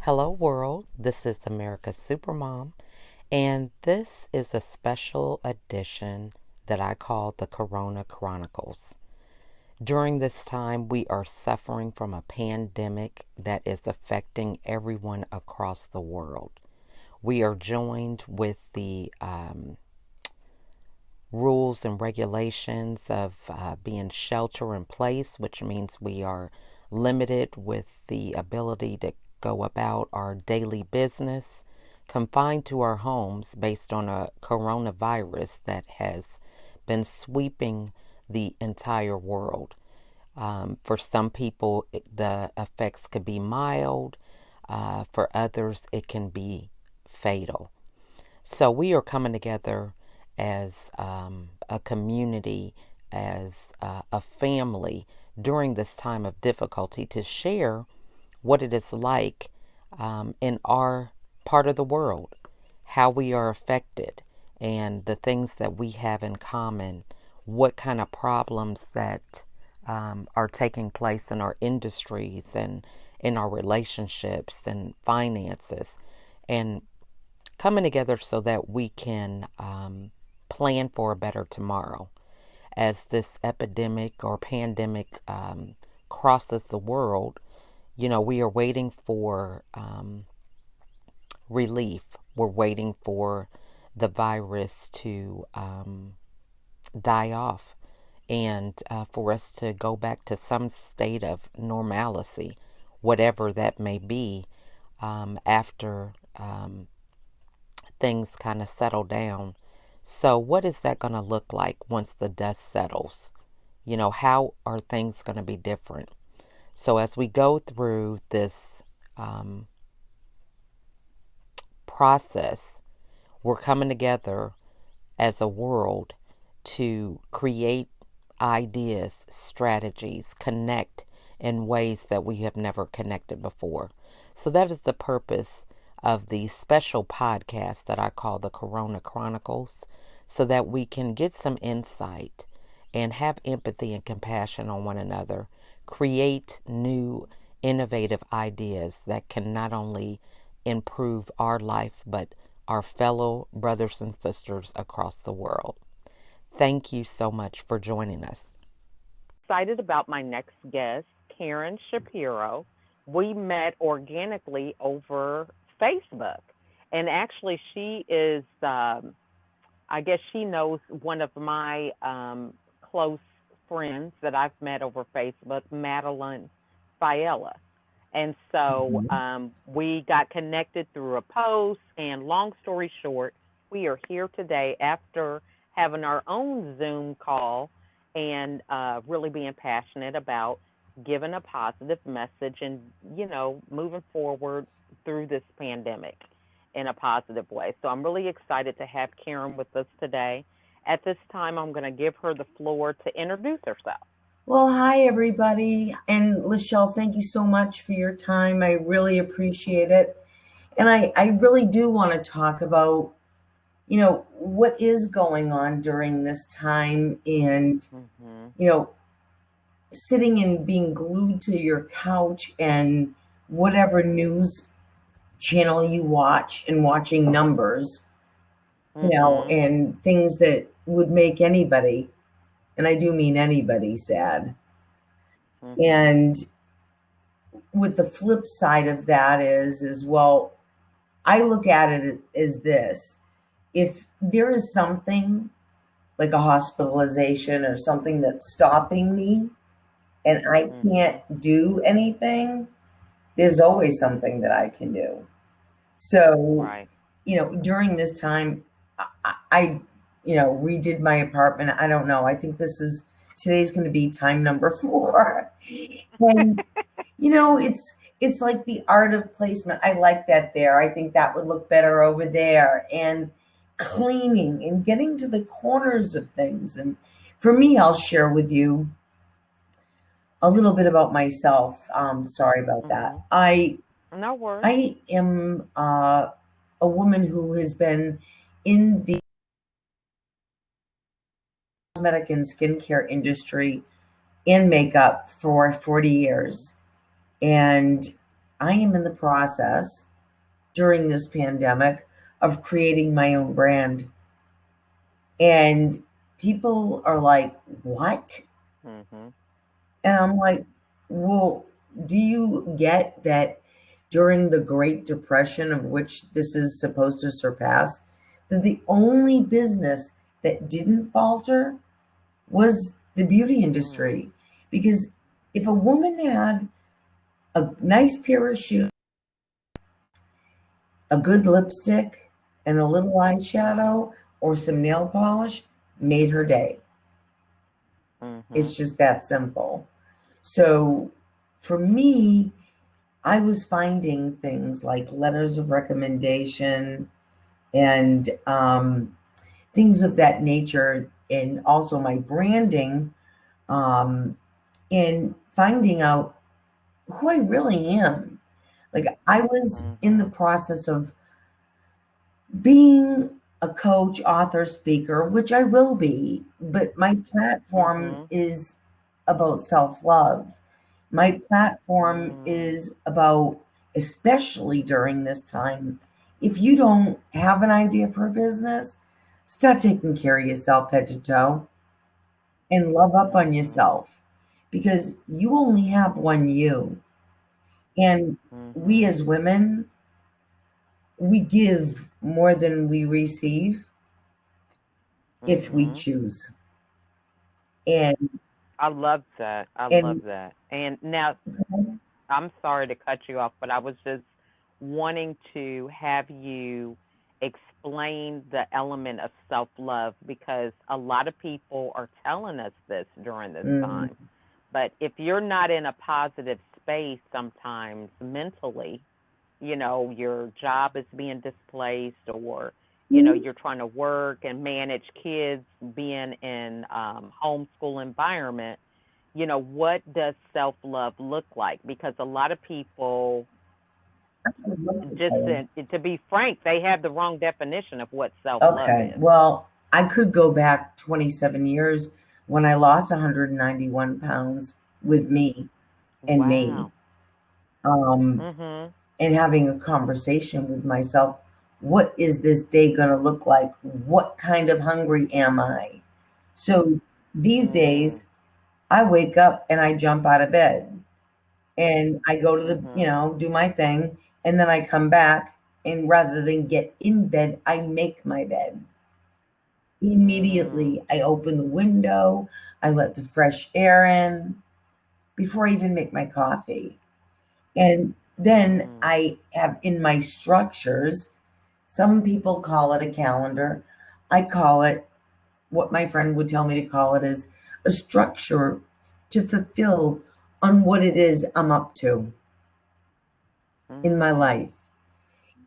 Hello, world. This is America's Supermom, and this is a special edition that I call the Corona Chronicles. During this time, we are suffering from a pandemic that is affecting everyone across the world. We are joined with the rules and regulations of being shelter in place, which means we are limited with the ability to go about our daily business, confined to our homes based on a coronavirus that has been sweeping the entire world. For some people, the effects could be mild. For others, it can be fatal. So we are coming together as a community, as a family during this time of difficulty to share what it is like in our part of the world, how we are affected, and the things that we have in common, what kind of problems that are taking place in our industries and in our relationships and finances, and coming together so that we can plan for a better tomorrow. As this epidemic or pandemic crosses the world, we are waiting for relief. We're waiting for the virus to die off and for us to go back to some state of normalcy, whatever that may be, after things kind of settle down. So, what is that going to look like once the dust settles? How are things going to be different? So, as we go through this process, we're coming together as a world to create ideas, strategies, connect in ways that we have never connected before. So, that is the purpose of the special podcast that I call the Corona Chronicles, so that we can get some insight and have empathy and compassion on one another, create new innovative ideas that can not only improve our life, but our fellow brothers and sisters across the world. Thank you so much for joining us. Excited about my next guest, Caren Shapiro. We met organically over Facebook. And actually, she is, I guess she knows one of my close friends that I've met over Facebook, Madeline Fiella. And so we got connected through a post. And long story short, we are here today after having our own Zoom call and really being passionate about giving a positive message and, moving forward through this pandemic in a positive way. So I'm really excited to have Caren with us today. At this time, I'm going to give her the floor to introduce herself. Well, hi, everybody. And Lachelle, thank you so much for your time. I really appreciate it. And I really do want to talk about, what is going on during this time and, sitting and being glued to your couch and whatever news channel you watch and watching numbers, and things that would make anybody, and I do mean anybody, sad. And with the flip side of that is well, I look at it as this. If there is something like a hospitalization or something that's stopping me and I can't do anything, there's always something that I can do. So, during this time, I redid my apartment. I don't know. I think today's going to be time number 4. And, it's like the art of placement. I like that there. I think that would look better over there. And cleaning and getting to the corners of things. And for me, I'll share with you a little bit about myself. Sorry about that. No worries. I am a woman who has been in the cosmetic and skincare industry and makeup for 40 years. And I am in the process during this pandemic of creating my own brand. And people are like, what? Mhm. And I'm like, well, do you get that during the Great Depression, of which this is supposed to surpass, that the only business that didn't falter was the beauty Mm. industry? Because if a woman had a nice pair of shoes, a good lipstick, and a little Mhm. eyeshadow or some nail polish, made her day. It's Mhm. just that simple. So for me, I was finding things like letters of recommendation and things of that nature, and also my branding, um, and finding out who I really am. Like I was in the Mhm. process of being a coach, author, speaker, which I will be, but my platform Mhm. is about self love. My platform Mm. is about, especially during this time, if you don't have an idea for a business, start taking care of yourself head to toe and love up on Mhm. yourself because you only have one you. And we Mhm. as women, we give more than we receive if we Mhm. choose. And I love that. I love and that. And now, I'm sorry to cut you off, but I was just wanting to have you explain the element of self love because a lot of people are telling us this during this mm, time. But if you're not in a positive space sometimes mentally, your job is being displaced or, mm, you're trying to work and manage kids being in homeschool environment, what does self love look like? Because a lot of people, I would love to just say, to be frank, they have the wrong definition of what self love okay, is. well, I could go back 27 years when I lost 191 pounds with me and me, Wow. um, Mhm. and having a conversation with myself. What is this day going to look like? What kind of hungry am I? So these Mm. days, I wake up and I jump out of bed and I go to Mhm. do my thing, and then I come back, and rather than get in bed, I make my bed. Mm. Immediately, I open the window, I let the fresh air in before I even make my coffee. And then Mm. I have in my structures, some people call it a calendar. I call it what my friend would tell me to call it is a structure to fulfill on what it is I'm up to in my Mm. life.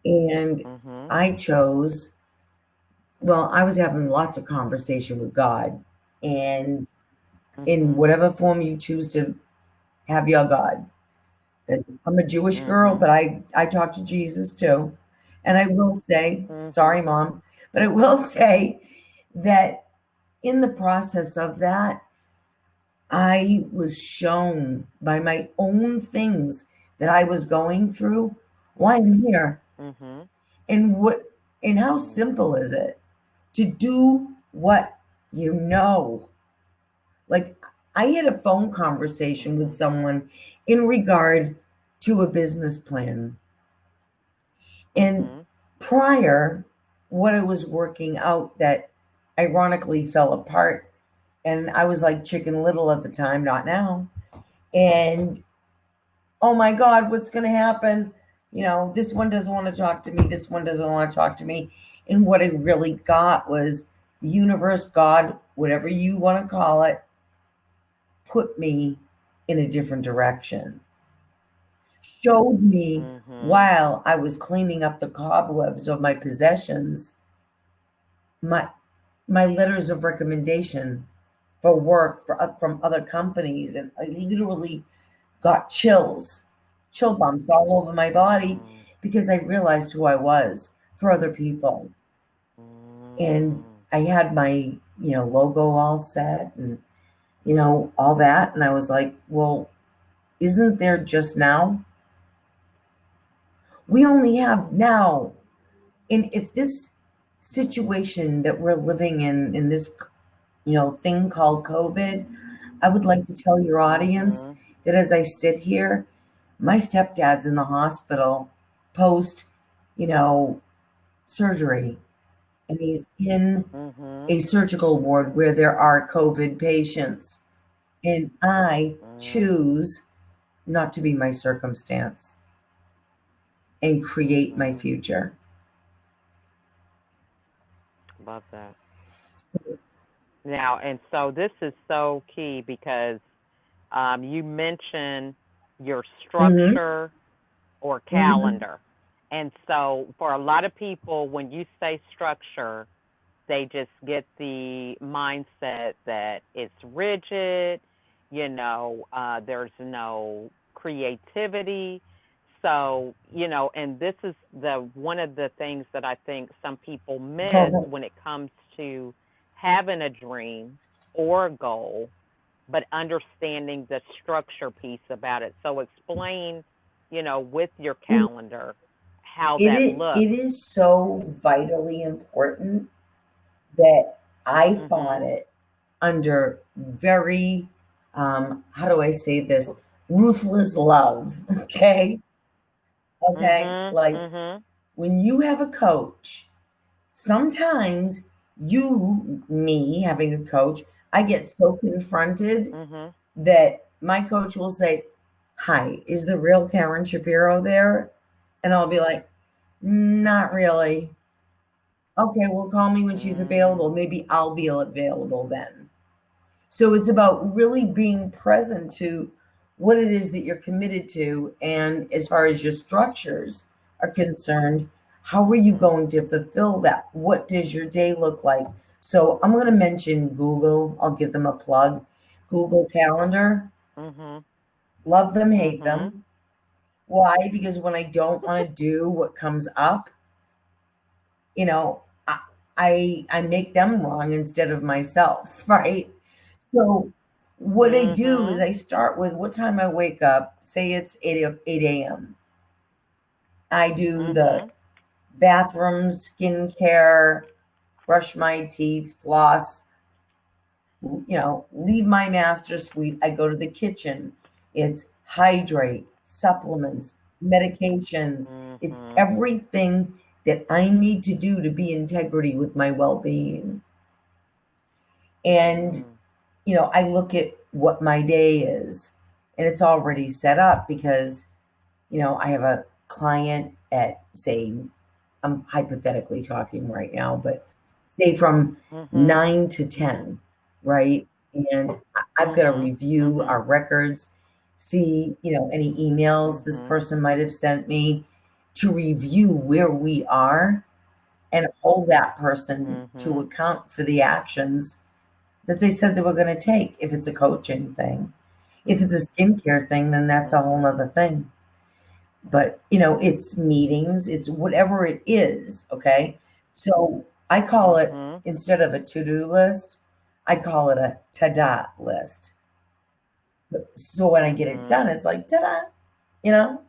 And Mhm. I chose, well, I was having lots of conversation with God. And in Mhm. whatever form you choose to have your God. I'm a Jewish girl, Mhm. but I talk to Jesus too. And I will say, sorry, Mhm. mom, but I will say that in the process of that, I was shown by my own things that I was going through why I'm here Mhm. and how Mm. simple is it to do what you know. Like I had a phone conversation with Mhm. someone in regard to a business plan. And Mhm. prior, what I was working out that ironically fell apart. And I was like Chicken Little at the time, not now. And oh my God, what's going to happen? This one doesn't want to talk to me. This one doesn't want to talk to me. And what I really got was the universe, God, whatever you want to call it, put me in a different direction. Showed me Mhm. while I was cleaning up the cobwebs of my possessions, my my letters of recommendation for work from other companies, and I literally got chill bumps all over my body Mm. because I realized who I was for other people. And Mm. I had my, logo all set and, all that. And I was like, well, isn't there just now? We only have now, and if this situation that we're living in this, thing called COVID, I would like to tell your audience Mhm. that as I sit here, my stepdad's in the hospital post, you know, surgery, and he's in a Mhm. surgical ward where there are COVID patients. And I Mhm. choose not to be my circumstance and create my Mhm. future. Love that. Now, and so this is so key because you mentioned your Mm-hmm. structure or Mm-hmm. calendar. And so for a lot of people, when you say structure, they just get the mindset that it's rigid, there's no creativity. So, and this is the one of the things that I think some people miss when it comes to having a dream or a goal, but understanding the structure piece about it. So explain, with your calendar how that It looks. is so vitally important that I thought Mhm. it under very, how do I say this, ruthless love. Okay. Okay. Mhm. Like Mhm. when you have a coach, sometimes me having a coach, I get so confronted Mhm. that my coach will say, "Hi, is the real Karen Shapiro there?" And I'll be like, "Not really." Okay, well, call me when she's available. Mm. Maybe I'll be available then. So it's about really being present to what it is that you're committed to. And as far as your structures are concerned, how are you Mhm. going to fulfill that? What does your day look like? So I'm going to mention Google. I'll give them a plug. Google Calendar. Mhm. Love them, hate Mhm. them. Why? Because when I don't want to do what comes up, you know, I, I make them wrong instead of myself, right? So what I do is Mhm. I start with what time I wake up. Say it's 8 a.m. I do the Mhm. bathroom, skincare, brush my teeth, floss, leave my master suite. I go to the kitchen. It's hydrate, supplements, medications. It's Mhm. everything that I need to do to be integrity with my well-being. And Mm. I look at what my day is, and it's already set up because, I have a client at, say, I'm hypothetically talking right now, but say from Mhm. 9 to 10, right? And I've got to Mhm. review Mhm. our records, see, any emails this Mhm. person might have sent me to review where we are and hold that person to Mhm. account for the actions that they said they were going to take if it's a coaching thing. If it's a skincare thing, then that's a whole Mhm. nother thing. But, it's meetings, it's whatever it is. Okay. So I call it, Mhm. instead of a to do list, I call it a ta da list. So when I get it done, Mhm. it's like ta da, you know,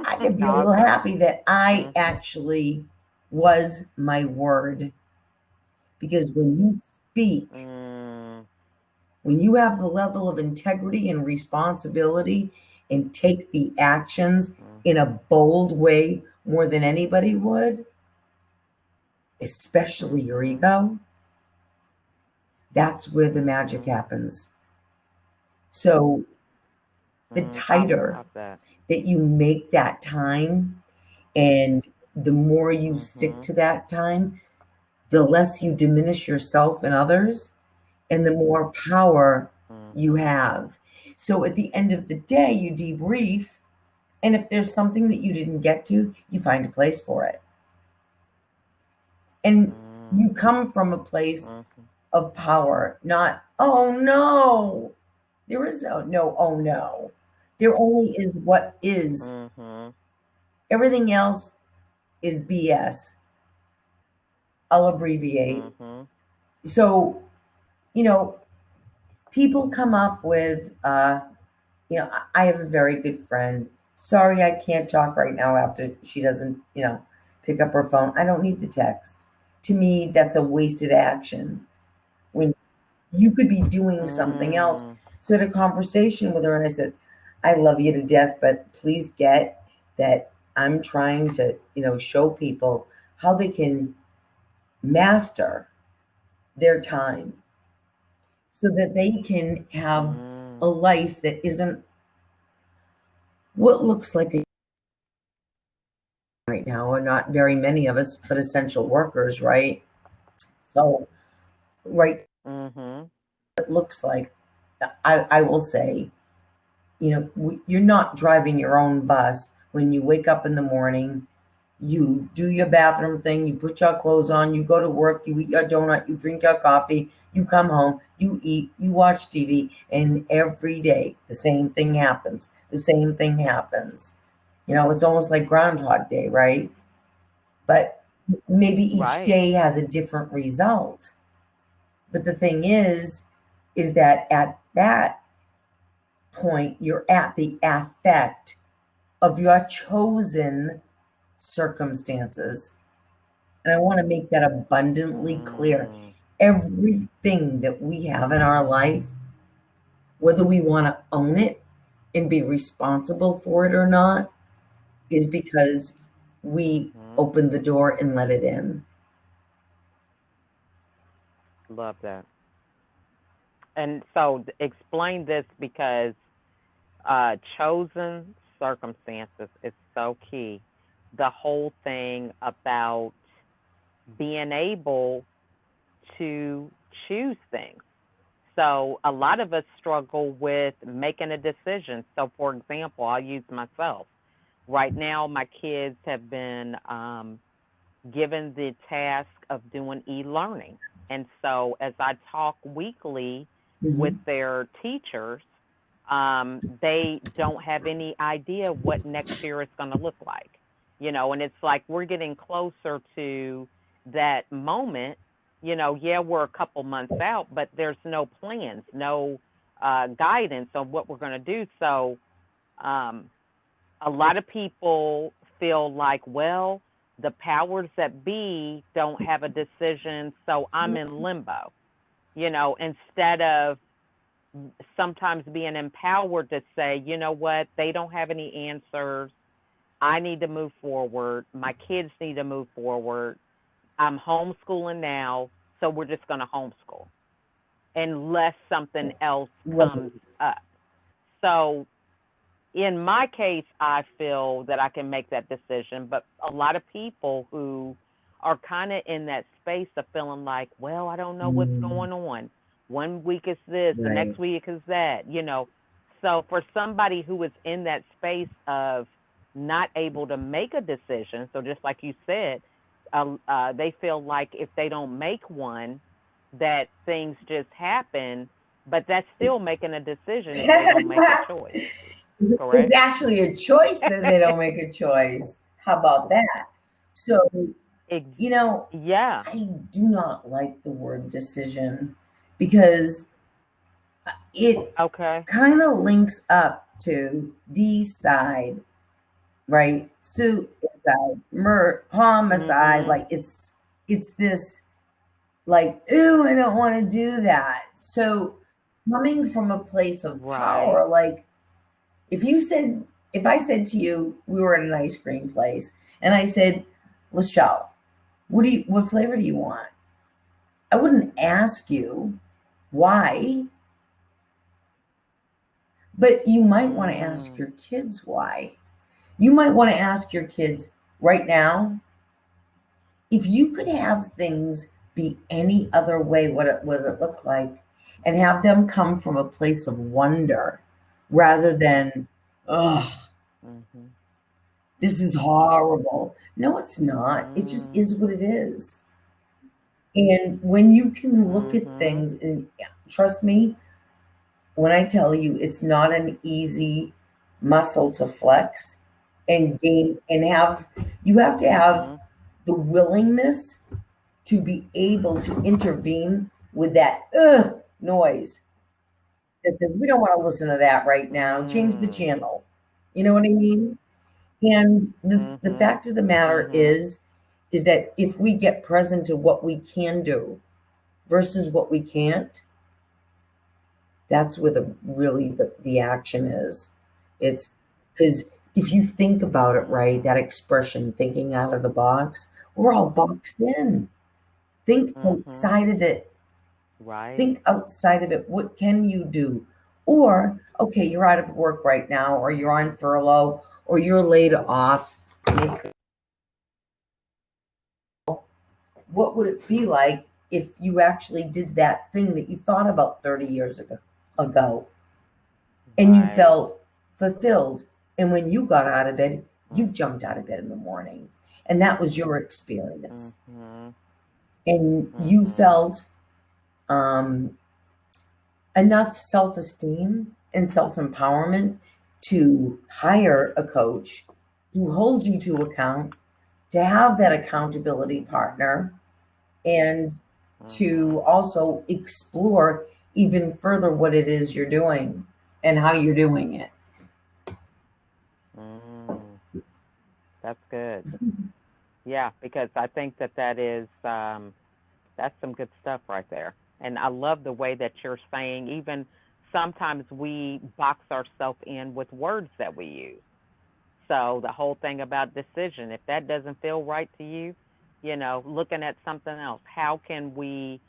I can be a little Awesome. happy that I Mhm. actually was my word. Because when you speak, Mm. when you have the level of integrity and responsibility and take the actions in a Mhm. bold way more than anybody would, especially your Mhm. ego, that's where the magic Mhm. happens. So the Mm. I tighter love that. that you make that time and the more you stick Mhm. to that time, the less you diminish yourself and others, and the more power you Mhm. have. So at the end of the day, you debrief. And if there's something that you didn't get to, you find a place for it. And Mm. you come from a place Mhm. of power, not, oh no. There is no, oh no. There only is what is. Mhm. Everything else is BS. I'll abbreviate. Mhm. So, you know, people come up with, I have a very good friend. Sorry, I can't talk right now after she doesn't, pick up her phone. I don't need the text. To me, that's a wasted action when you could be doing something else. Mm, So I had a conversation with her and I said, I love you to death, but please get that I'm trying to, show people how they can master their time so that they can have a mm, life that isn't what looks like a right now, or not very many of us, but essential workers, right? So, right, mm-hmm. it looks like I will say, you're not driving your own bus when you wake up in the morning. You do your bathroom thing, you put your clothes on, you go to work, you eat your donut, you drink your coffee, you come home, you eat, you watch TV, and every day the same thing happens. The same thing happens. It's almost like Groundhog Day, right? But maybe each Right. day has a different result. But the thing is that at that point, you're at the affect of your chosen circumstances. And I want to make that abundantly clear. Mm, Everything that we have in our life, whether we want to own it and be responsible for it or not, is because we mm-hmm. opened the door and let it in. Love that. And so explain this because chosen circumstances is so key. The whole thing about being able to choose things. So a lot of us struggle with making a decision. So, for example, I'll use myself. Right now, my kids have been given the task of doing e-learning. And so as I talk weekly with Hmm. their teachers, they don't have any idea what next year is going to look like. And it's like we're getting closer to that moment. Yeah, we're a couple months out, but there's no plans, no guidance on what we're going to do. So um, a lot of people feel like, well, the powers that be don't have a decision, so I'm in limbo, instead of sometimes being empowered to say, you know what, they don't have any answers. I need to move forward. My kids need to move forward. I'm homeschooling now, so we're just going to homeschool unless something else Right. comes up. So in my case, I feel that I can make that decision. But a lot of people who are kind of in that space of feeling like, well, I don't know what's Mm, going on. One week is this, the right. next week is that. So for somebody who is in that space of not able to make a decision, so just like you said, they feel like if they don't make one, that things just happen, but that's still making a decision if they don't make a choice, It's correct? actually a choice that they don't make a choice. How about that? So, Ex- you know, yeah. I do not like the word decision because it Okay. kind of links up to decide, right? Suicide, murder, homicide. Mhm. Like it's this like, ooh, I don't want to do that. So coming from a place of Right. power, like if you said, if I said to you, we were at an ice cream place, and I said, Lachelle, what flavor do you want? I wouldn't ask you why, but you might want to ask Mm. your kids why. You might want to ask your kids right now, if you could have things be any other way, what it look like, and have them come from a place of wonder rather than, ugh, Mhm. this is horrible. No, it's not. It just Mm. is what it is. And when you can look at Mhm. things, and yeah, trust me, when I tell you it's not an easy muscle to flex and gain and have, you have to have Mhm. the willingness to be able to intervene with that noise that says, we don't want to listen to that right now. Change the Mm. channel. You know what I mean? And the Mhm. fact of the matter Mhm. is that if we get present to what we can do versus what we can't, that's where the action is. It's because if you think about it right, Mhm. that expression, thinking out of the box, we're all boxed in. Think Mhm. outside of it. Right. Think outside of it. What can you do? Or, okay, you're out of work right now, or you're on furlough, or you're laid off. What would it be like if you actually did that thing that you thought about 30 years ago and you Right. felt fulfilled? And when you got out of bed, you Mm. jumped out of bed in the morning. And that was your experience. Mhm. And you Mhm. felt um, enough self esteem and self empowerment to hire a coach to hold you to account, to have that accountability Mhm. partner, and to Mhm. also explore even further what it is you're doing and how you're doing it. Mm. That's good. Yeah, because I think that that is that's some good stuff right there. And I love the way that you're saying even sometimes we box ourselves in with words that we use. So the whole thing about decision, if that doesn't feel right to you, looking at something else, how can we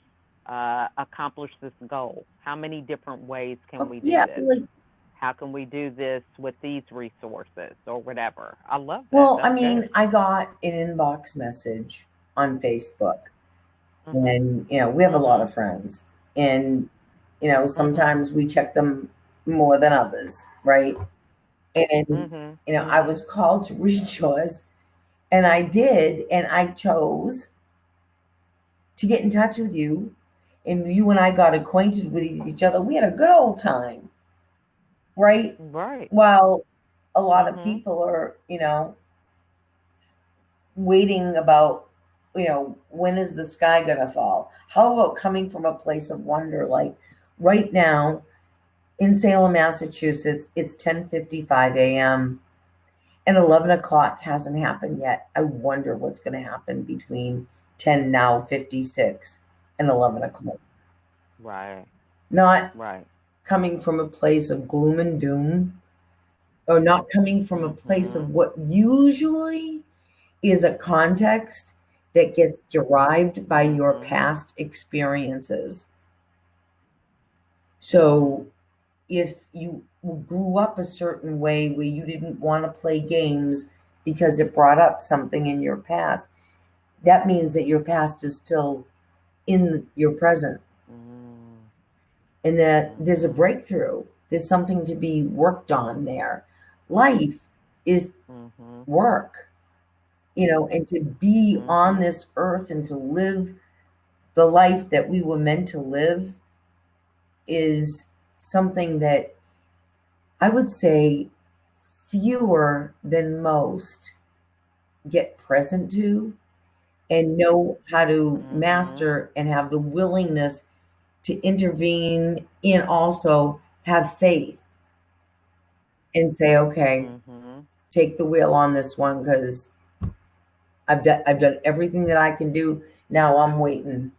accomplish this goal? How many different ways can Oh, we do yeah, this? like, How can we do this with these resources or whatever? I love that. well, I That's good. mean, I got an inbox message on Facebook, Mhm. and we have a lot Mhm. of friends, and Mhm. sometimes we check them more than others, right? And Mhm. I was Mhm. called to read yours, and I did, and I chose to get in touch with you, and you and I got acquainted with each other. We had a good old time, right? Right. While a lot of Mhm. people are, waiting about, when is the sky going to fall? How about coming from a place of wonder? Like right now in Salem, Massachusetts, it's 10:55 a.m. and 11 o'clock hasn't happened yet. I wonder what's going to happen between 10 now 56 and 11 o'clock. Right. Not Right. coming from a place of gloom and doom, or not coming from a place of Mhm. what usually is a context that gets derived by your Mhm. past experiences. So if you grew up a certain way where you didn't want to play games because it brought up something in your past, that means that your past is still in your present, Mhm. and that there's a Mhm. breakthrough. There's something to be worked on there. Life is Mhm. work, and to be on Mhm. this earth and to live the life that we were meant to live is something that I would say fewer than most get present to and know how to Mhm. master and have the willingness to intervene and also have faith and say, okay, Mhm. take the wheel on this one because I've done everything that I can do. Now I'm waiting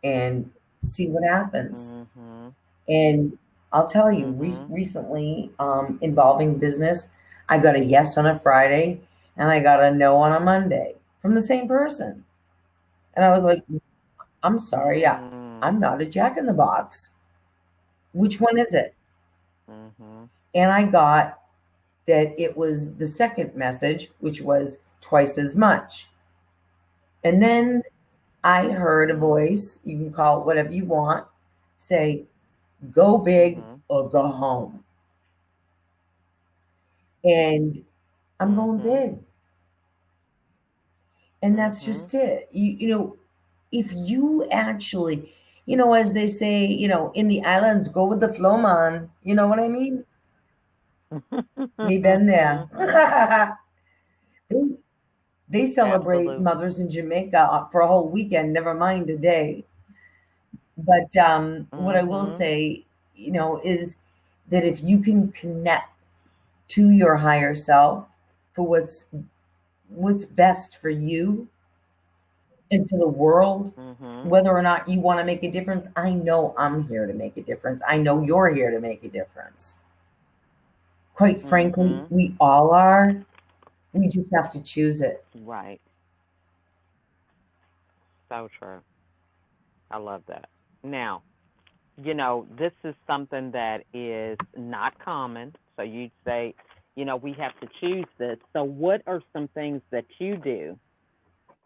and see what happens. Mhm. And I'll tell you, Mhm. recently, involving business, I got a yes on a Friday and I got a no on a Monday from the same person. And I was like, I'm sorry, yeah, Mm. I'm not a jack in the box. Which one is it? Mhm. And I got that it was the second message, which was twice as much. And then I heard a voice, you can call it whatever you want, say, go big Mhm. or go home. And I'm going Mhm. big. And that's Mhm. just it. If you actually, as they say, in the islands, go with the flow, man. You know what I mean? Me been there. Mhm. they, they celebrate Absolutely. mothers in Jamaica for a whole weekend, never mind a day. But what I will Mhm. say, is that if you can connect to your higher self for what's best for you and for the world, Mhm. whether or not you want to make a difference. I know I'm here to make a difference. I know you're here to make a difference. Quite frankly, Mhm. we all are. We just have to choose it. Right. So true. I love that. Now, this is something that is not common. So you'd say, we have to choose this. So what are some things that you do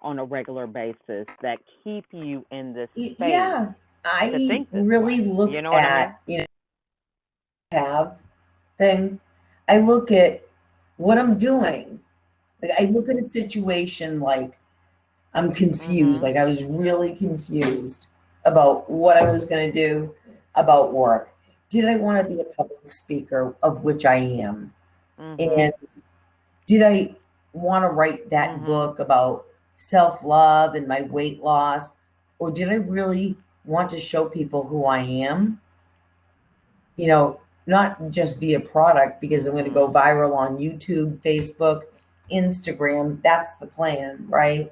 on a regular basis that keep you in this space Yeah, to I think this really way? look You know what I mean? at, have thing. I look at what I'm doing. Like I look at a situation like I'm confused. Mhm. Like I was really confused about what I was going to do about work. Did I want to be a public speaker, of which I am? And Mhm. did I want to write that Mhm. book about self love and my weight loss? Or did I really want to show people who I am? Not just be a product because I'm going to go Mhm. viral on YouTube, Facebook, Instagram. That's the plan, right?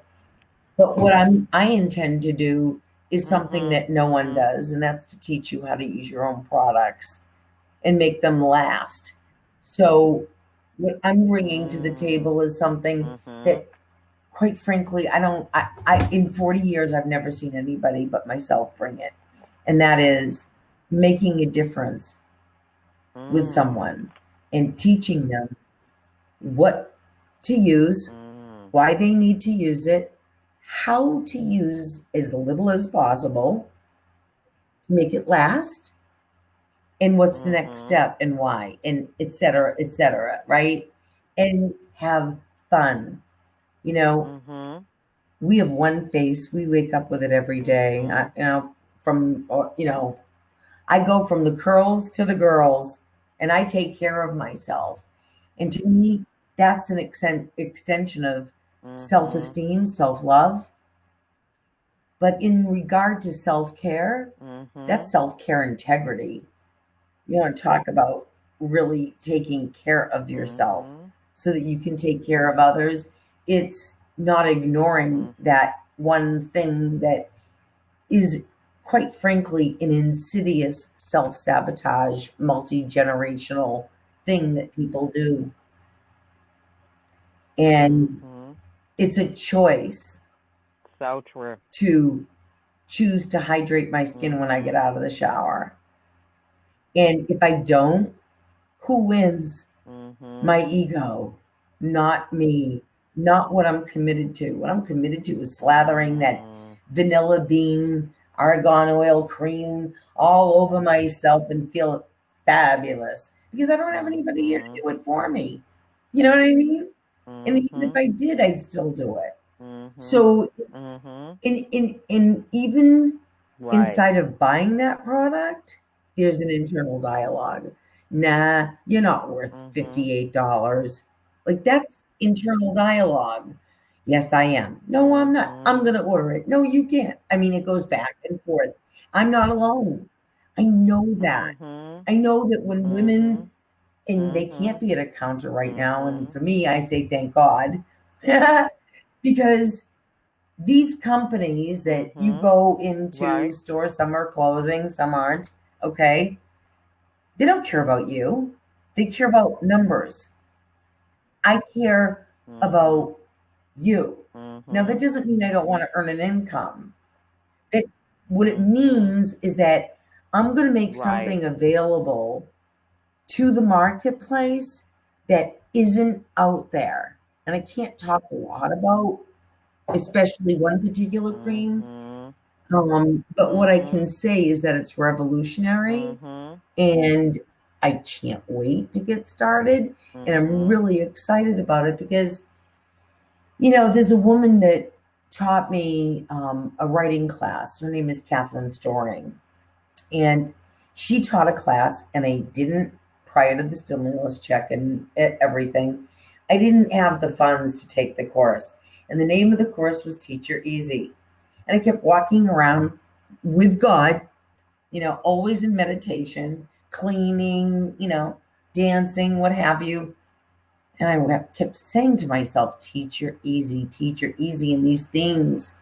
But what I intend to do is something Mhm. that no one Mhm. does, and that's to teach you how to use your own products and make them last. So what I'm bringing to the Mm. table is something Mhm. that, quite frankly, I don't. I in 40 years I've never seen anybody but myself bring it, and that is making a difference with Mm. someone and teaching them what to use, Mm. why they need to use it, how to use as little as possible to make it last, and what's the next Mhm. step and why, and et cetera, right? And have fun. You know, Mhm. we have one face, we wake up with it every day. Mhm. From, I go from the curls to the girls, and I take care of myself. And to me, that's an extension of self Mhm. esteem, self love. But in regard to self care, that's Mhm. self care integrity. You want to talk about really taking care of yourself Mhm. so that you can take care of others. It's not ignoring Mhm. that one thing that is, quite frankly, an insidious self sabotage, multi generational thing that people do. And Mhm. it's a choice So true. to choose to hydrate my skin when I get Mhm. out of the shower. And if I don't, who wins? Mhm. My ego, not me, not what I'm committed to. What I'm committed to is slathering that Mm. vanilla bean argan oil cream all over myself and feel fabulous because I don't have anybody here to Mhm. do it for me. You know what I mean? And even if Mhm. I did, I'd still do it. Mhm. So Mhm. in even Right. inside of buying that product, there's an internal dialogue. Nah, you're not worth Mhm. $58. Like that's internal dialogue. Yes, I am. No, I'm not. I'm Mhm. gonna order it. No, you can't. I mean, it goes back and forth. I'm not alone. I know that. Mhm. I know that when women, Mhm. and they can't Mhm. be at a counter right now, and Mhm. for me, I say thank God. Because these companies that you Mhm. go into Right. stores, some are closing, some aren't, okay? They don't care about you. They care about numbers. I care Mhm. about you. Now, that Mhm. doesn't mean I don't want to earn an income. That what it Mhm. means is that I'm going to make Right. something available to the marketplace that isn't out there. And I can't talk a lot about, especially one particular cream. Mhm. But what I can Mhm. say is that it's revolutionary, Mhm. and I can't wait to get started. And I'm Mhm. really excited about it because, there's a woman that taught me a writing class. Her name is Catherine Storing. And she taught a class, and I didn't, prior to the stimulus check and everything, I didn't have the funds to take the course. And the name of the course was Teacher Easy. And I kept walking around with God, always in meditation, cleaning, dancing, what have you. And kept saying to myself, teacher easy. And these things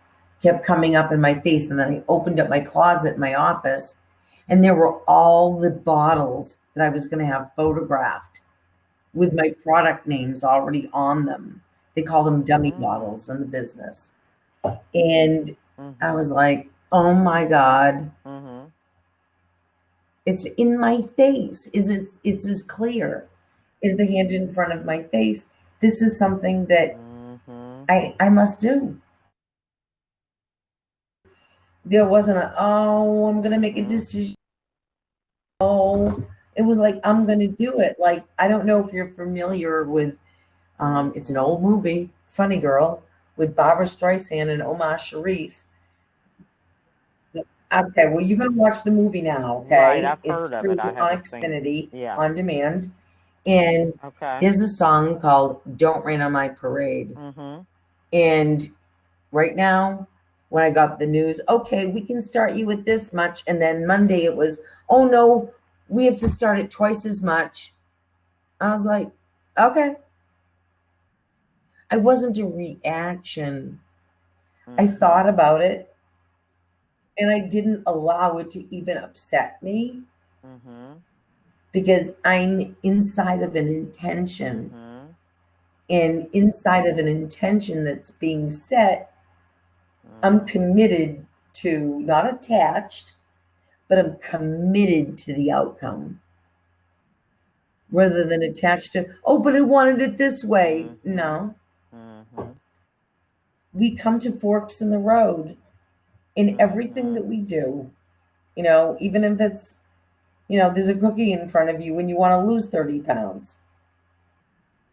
kept coming up in my face. And then I opened up my closet in my office, and there were all the bottles that I was going to have photographed with my product names already on them. They call them dummy bottles in the business. And I was like, oh my God, it's in my face. It's as clear as the hand in front of my face. This is something that I must do. There wasn't I'm gonna make a decision. Oh, it was like, I'm gonna do it. Like, I don't know if you're familiar with it's an old movie, Funny Girl, with Barbara Streisand and Omar Sharif. Okay, well, you're gonna watch the movie now, Right, okay? I've It's heard of free it. I on haven't seen it. Xfinity Yeah. on demand. And Okay. there's a song called Don't Rain on My Parade. And right now, when I got the news, okay, we can start you with this much. And then Monday it was, oh no, we have to start it twice as much. I was like, okay. I wasn't a reaction. I thought about it, and I didn't allow it to even upset me because I'm inside of an intention. And inside of an intention that's being set, I'm committed to, not attached, but I'm committed to the outcome rather than attached to, oh, but I wanted it this way. No. We come to forks in the road in everything that we do. Even if it's, there's a cookie in front of you and you want to lose 30 pounds,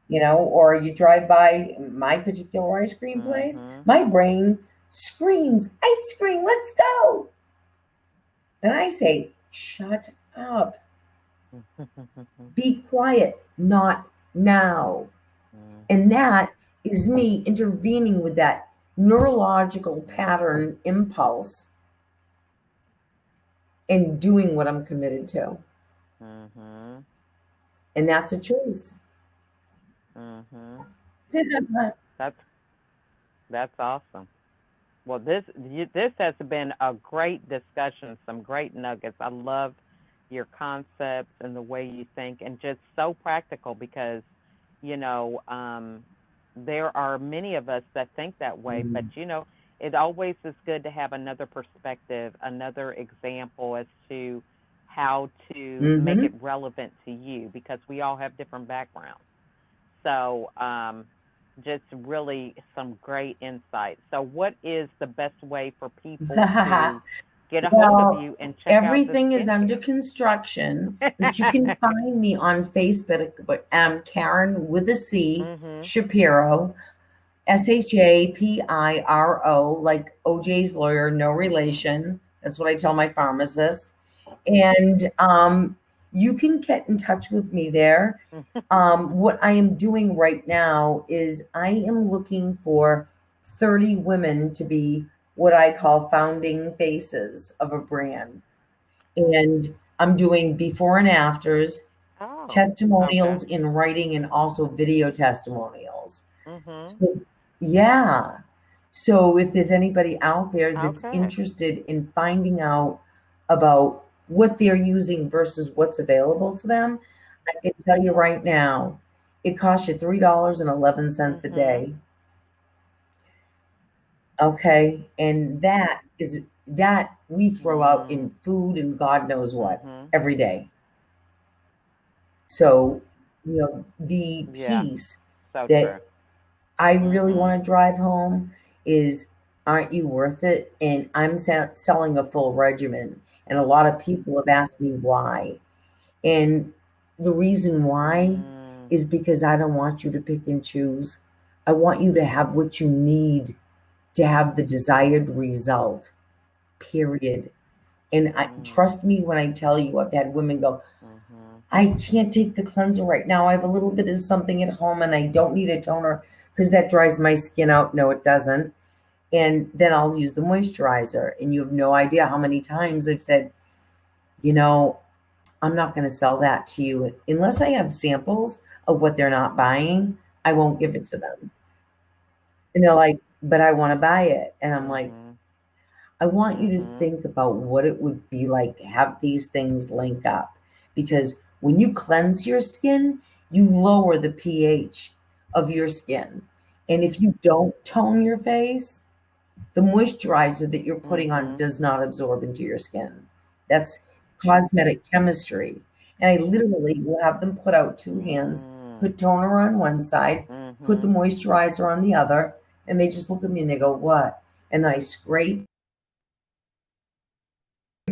or you drive by my particular ice cream place, my brain screams, ice cream, let's go. And I say, shut up. Be quiet, not now. And that is me intervening with that neurological pattern impulse and doing what I'm committed to. And that's a choice. That's awesome. Well, this has been a great discussion, some great nuggets. I love your concepts and the way you think, and just so practical because, you know, there are many of us that think that way, but it always is good to have another perspective, another example as to how to make it relevant to you because we all have different backgrounds. So, just really some great insight. So, what is the best way for people to get a hold of you and check out the everything is under skincare? construction, but you can find me on Facebook, Caren with a C, Shapiro, Shapiro, like OJ's lawyer, no relation. That's what I tell my pharmacist. And you can get in touch with me there. What I am doing right now is I am looking for 30 women to be what I call founding faces of a brand. And I'm doing before and afters, Oh, okay. testimonials in writing, and also video testimonials. So, yeah. So if there's anybody out there that's Okay. interested in finding out about what they're using versus what's available to them, I can tell you right now, it costs you $3.11 a day. Okay. And that we throw out in food and God knows what every day. So, the Yeah, piece so true. that I really want to drive home is, aren't you worth it? And I'm selling a full regimen. And a lot of people have asked me why. And the reason why is because I don't want you to pick and choose. I want you to have what you need to have the desired result, period. And trust me when I tell you, I've had women go, I can't take the cleanser right now. I have a little bit of something at home and I don't need a toner because that dries my skin out. No, it doesn't. And then I'll use the moisturizer. And you have no idea how many times I've said, you know, I'm not going to sell that to you unless I have samples. of what they're not buying, I won't give it to them. And they're like, but I want to buy it. And I'm like, I want you to think about what it would be like to have these things link up. Because when you cleanse your skin, you lower the pH of your skin. And if you don't tone your face, the moisturizer that you're putting on does not absorb into your skin. That's cosmetic chemistry. And I literally will have them put out two hands, put toner on one side, put the moisturizer on the other, and they just look at me and they go, what? And then I scrape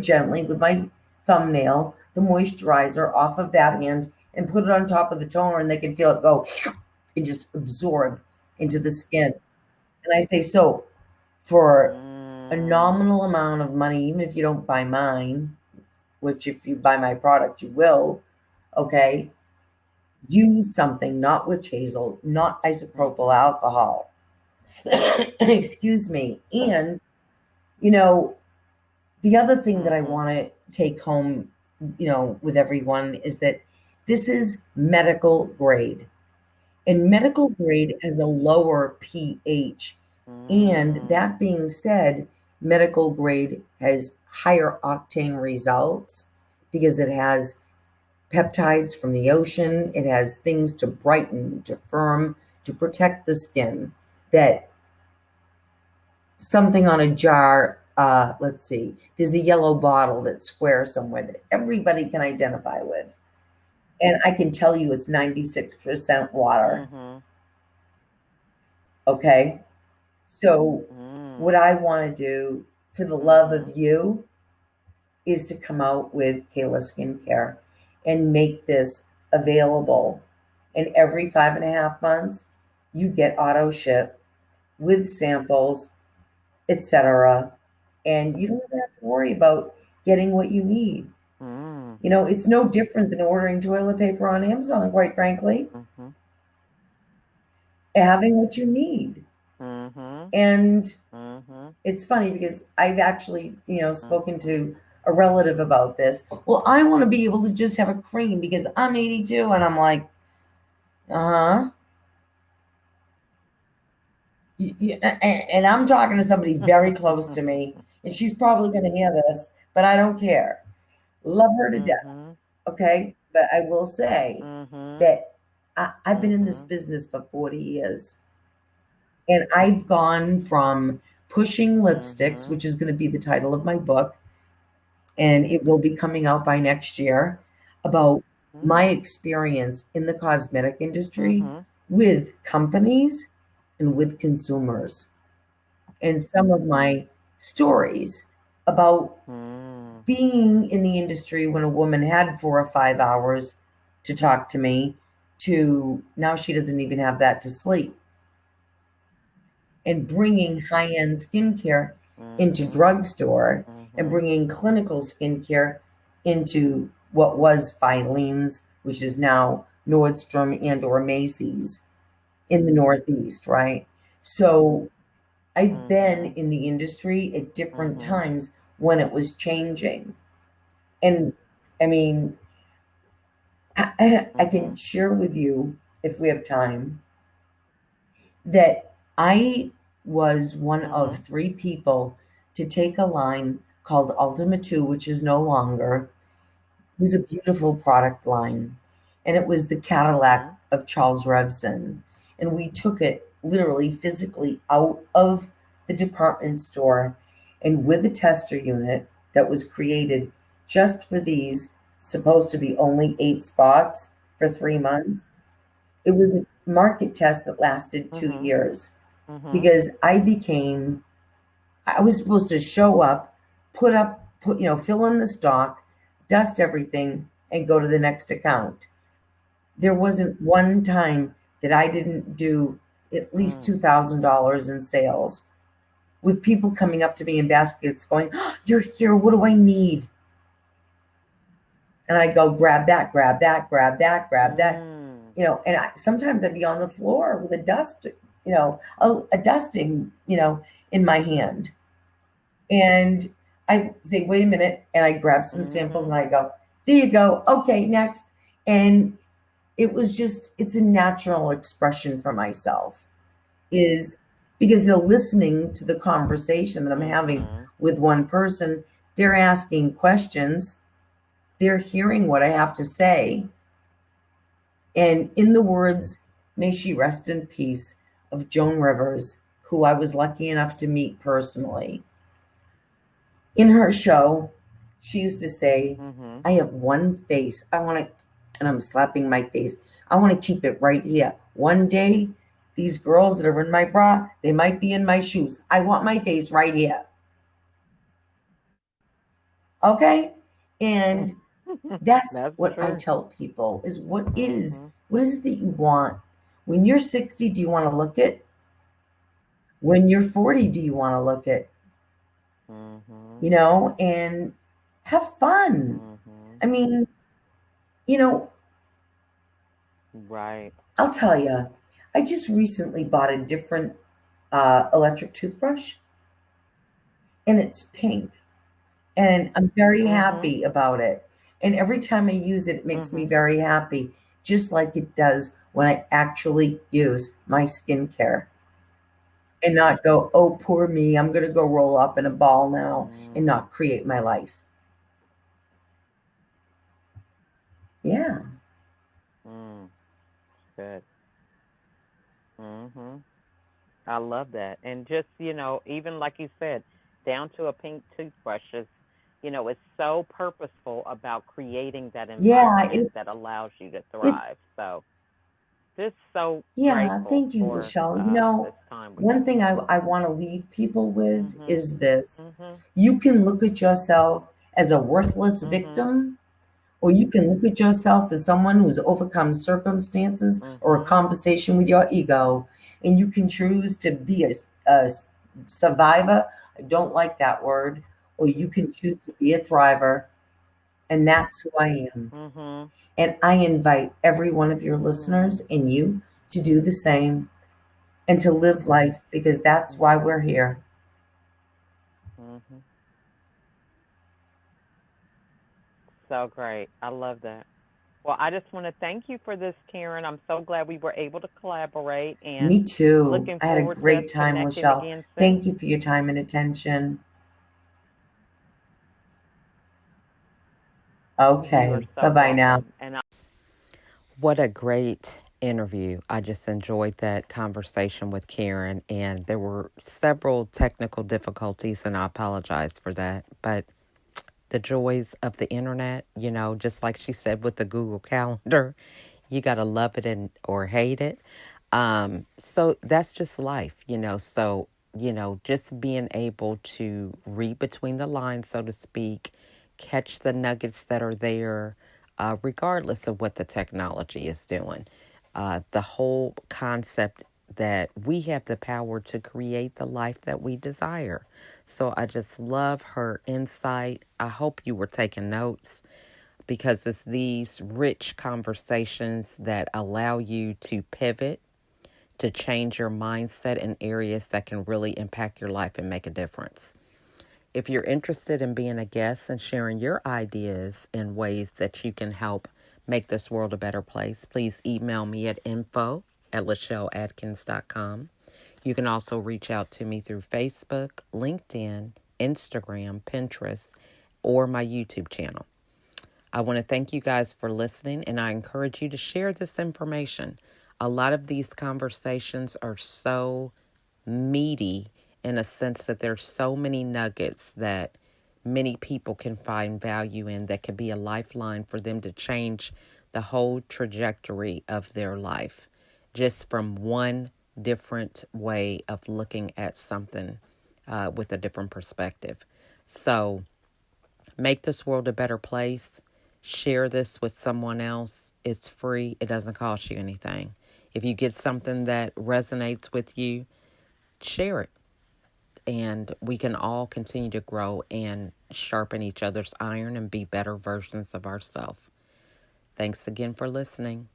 gently with my thumbnail the moisturizer off of that hand and put it on top of the toner, and they can feel it go and just absorb into the skin. And I say, so for a nominal amount of money, even if you don't buy mine, which if you buy my product, you will, okay, use something not witch hazel, not isopropyl alcohol. Excuse me. And, you know, the other thing that I want to take home, you know, with everyone is that this is medical grade. And medical grade has a lower pH. And that being said, medical grade has higher octane results because it has peptides from the ocean. It has things to brighten, to firm, to protect the skin. That something on a jar, let's see, there's a yellow bottle that's square somewhere that everybody can identify with. And I can tell you it's 96% water. Okay? So what I want to do for the love of you is to come out with Kayla Skincare and make this available. And every 5.5 months, you get auto ship with samples, etc. And you don't even have to worry about getting what you need. You know, it's no different than ordering toilet paper on Amazon, quite frankly. Having what you need. And it's funny because I've actually, you know, spoken to a relative about this. Well, I want to be able to just have a cream because I'm 82. And I'm like, uh-huh. And I'm talking to somebody very close to me, and she's probably going to hear this, but I don't care. Love her to death. Okay. But I will say that I've been in this business for 40 years. And I've gone from pushing lipsticks, which is going to be the title of my book, and it will be coming out by next year, about my experience in the cosmetic industry with companies and with consumers, and some of my stories about being in the industry when a woman had 4 or 5 hours to talk to me, to now she doesn't even have that to sleep. And bringing high-end skincare into drugstore and bringing clinical skincare into what was Filene's, which is now Nordstrom and or Macy's in the Northeast, right? So I've been in the industry at different times when it was changing. And I mean, I can share with you, if we have time, that I was one of 3 people to take a line called Ultima 2, which is no longer. It was a beautiful product line. And it was the Cadillac of Charles Revson. And we took it literally physically out of the department store, and with a tester unit that was created just for these, supposed to be only 8 spots for 3 months. It was a market test that lasted 2 years because I was supposed to show up, fill in the stock, dust everything, and go to the next account. There wasn't one time that I didn't do at least $2,000 in sales, with people coming up to me in baskets going, oh, you're here, what do I need? And I go, grab that, grab that, grab that, grab that. You know, and sometimes I'd be on the floor with a dusting, in my hand. And I say, wait a minute. And I grab some samples and I go, there you go. Okay, next. And it was just, it's a natural expression for myself, is because they're listening to the conversation that I'm having with one person. They're asking questions, they're hearing what I have to say. And in the words, may she rest in peace, of Joan Rivers, who I was lucky enough to meet personally, in her show, she used to say, I have one face. I want to, and I'm slapping my face, I want to keep it right here. One day, these girls that are in my bra, they might be in my shoes. I want my face right here. Okay? And that's what true. I tell people, is what is it that you want? When you're 60, do you want to look it? When you're 40, do you want to look it? You know, and have fun. I mean, you know, right. I'll tell you, I just recently bought a different electric toothbrush, and it's pink, and I'm very happy about it. And every time I use it, it makes me very happy, just like it does when I actually use my skincare and not go, oh, poor me, I'm going to go roll up in a ball now and not create my life. Yeah. Good. I love that. And just, even like you said, down to a pink toothbrush is, it's so purposeful about creating that environment that allows you to thrive. So just so grateful thank you, for Michelle. this time with One you. thing I want to leave people with is this. You can look at yourself as a worthless victim, or you can look at yourself as someone who's overcome circumstances or a conversation with your ego, and you can choose to be a survivor. I don't like that word. Or you can choose to be a thriver, and that's who I am. And I invite every one of your listeners and you to do the same and to live life, because that's why we're here. So great. I love that. Well, I just want to thank you for this, Caren. I'm so glad we were able to collaborate, and Me too. looking I had a forward to great time, connecting Michelle. again soon. Thank you for your time and attention. Okay. You are so Bye-bye now. welcome. And What a great interview. I just enjoyed that conversation with Caren, and there were several technical difficulties, and I apologize for that. But the joys of the internet, just like she said with the Google Calendar, you got to love it or hate it. So that's just life, So, just being able to read between the lines, so to speak, catch the nuggets that are there, regardless of what the technology is doing. The whole concept that we have the power to create the life that we desire. So I just love her insight. I hope you were taking notes, because it's these rich conversations that allow you to pivot, to change your mindset in areas that can really impact your life and make a difference. If you're interested in being a guest and sharing your ideas in ways that you can help make this world a better place, please email me at info@LachelleAtkins.com. You can also reach out to me through Facebook, LinkedIn, Instagram, Pinterest, or my YouTube channel. I want to thank you guys for listening, and I encourage you to share this information. A lot of these conversations are so meaty in a sense that there's so many nuggets that many people can find value in, that could be a lifeline for them to change the whole trajectory of their life, just from one different way of looking at something with a different perspective. So make this world a better place. Share this with someone else. It's free. It doesn't cost you anything. If you get something that resonates with you, share it. And we can all continue to grow and sharpen each other's iron and be better versions of ourselves. Thanks again for listening.